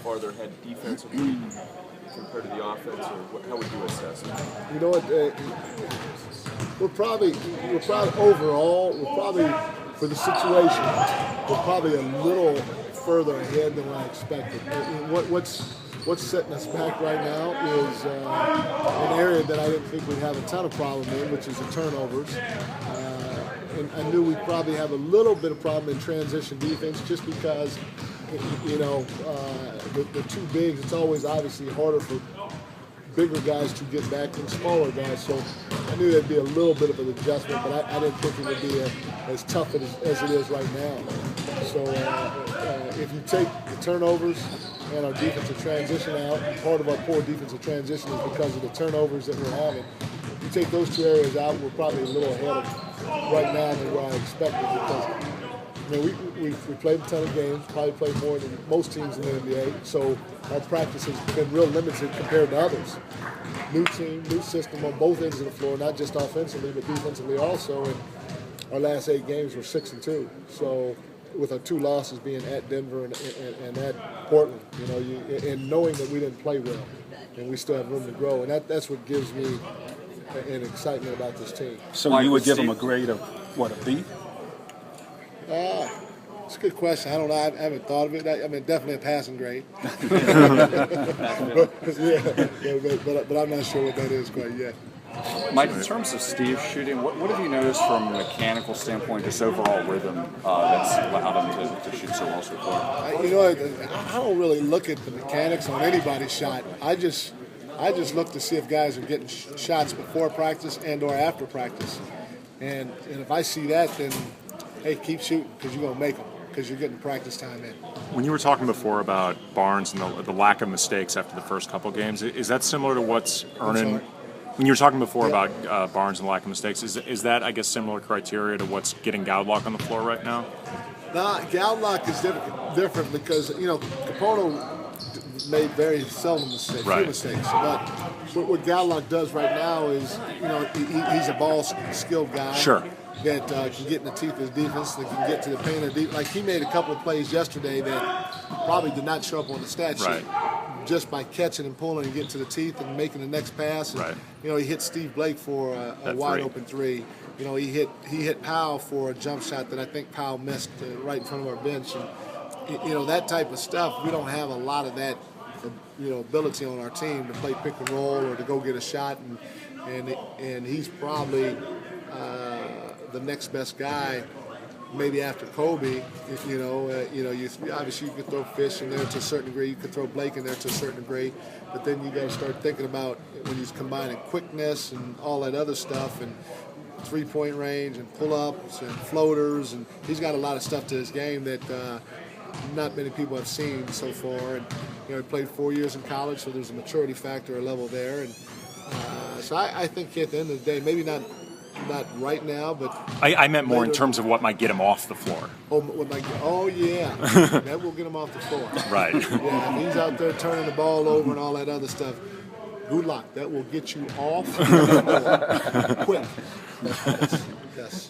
farther ahead defensively compared to the offense, or how would you assess it? You know what? We're probably overall, for the situation, we're probably a little further ahead than what I expected. What's setting us back right now is an area that I didn't think we'd have a ton of problem in, which is the turnovers. And I knew we'd probably have a little bit of problem in transition defense just because, the two bigs, it's always obviously harder for bigger guys to get back than smaller guys. So I knew there'd be a little bit of an adjustment, but I didn't think it would be as tough as it is right now. So if you take the turnovers and our defensive transition out, part of our poor defensive transition is because of the turnovers that we're having. If you take those two areas out, we're probably a little ahead of right now than what I expected, because we played a ton of games, probably played more than most teams in the NBA, so our practice has been real limited compared to others. New team, new system on both ends of the floor, not just offensively, but defensively also, and our last 8 games were 6-2. So with our 2 losses being at Denver and at Portland, and knowing that we didn't play well, and we still have room to grow, and that's what gives me an excitement about this team. So you would give them a grade of, what, a B? It's a good question. I don't know. I haven't thought of it. I mean, definitely a passing grade. but I'm not sure what that is quite yet. Mike, in terms of Steve's shooting, what have you noticed from a mechanical standpoint, just overall rhythm, that's allowed him to shoot so well so far? I don't really look at the mechanics on anybody's shot. I just look to see if guys are getting shots before practice and or after practice. And if I see that, then hey, keep shooting, because you're going to make them, because you're getting practice time in. When you were talking before about Barnes and the lack of mistakes after the first couple games, is that similar to what's earning? When you were talking before about Barnes and the lack of mistakes, is that, I guess, similar criteria to what's getting Goudelock on the floor right now? No, Goudelock is different because, Capono made very seldom mistakes, few mistakes. But what Goudelock does right now is, he's a ball-skilled guy. Sure. That can get in the teeth of his defense, that can get to the paint of the defense. Like, he made a couple of plays yesterday that probably did not show up on the stat sheet. Just by catching and pulling and getting to the teeth and making the next pass. And, he hit Steve Blake for a wide-open 3. He hit Powell for a jump shot that I think Powell missed right in front of our bench. And, that type of stuff, we don't have a lot of that, ability on our team to play pick and roll or to go get a shot. And he's probably the next best guy, maybe after Kobe. Obviously you could throw Fish in there to a certain degree, you could throw Blake in there to a certain degree, but then you got to start thinking about when he's combining quickness and all that other stuff, and three-point range and pull-ups and floaters, and he's got a lot of stuff to his game that not many people have seen so far. And he played 4 years in college, so there's a maturity factor, a level there, and so I think at the end of the day, maybe not right now, but I meant more in terms of what might get him off the floor. Yeah, that will get him off the floor. Right. Yeah, he's out there turning the ball over and all that other stuff. Goudelock, that will get you off quick. Yes.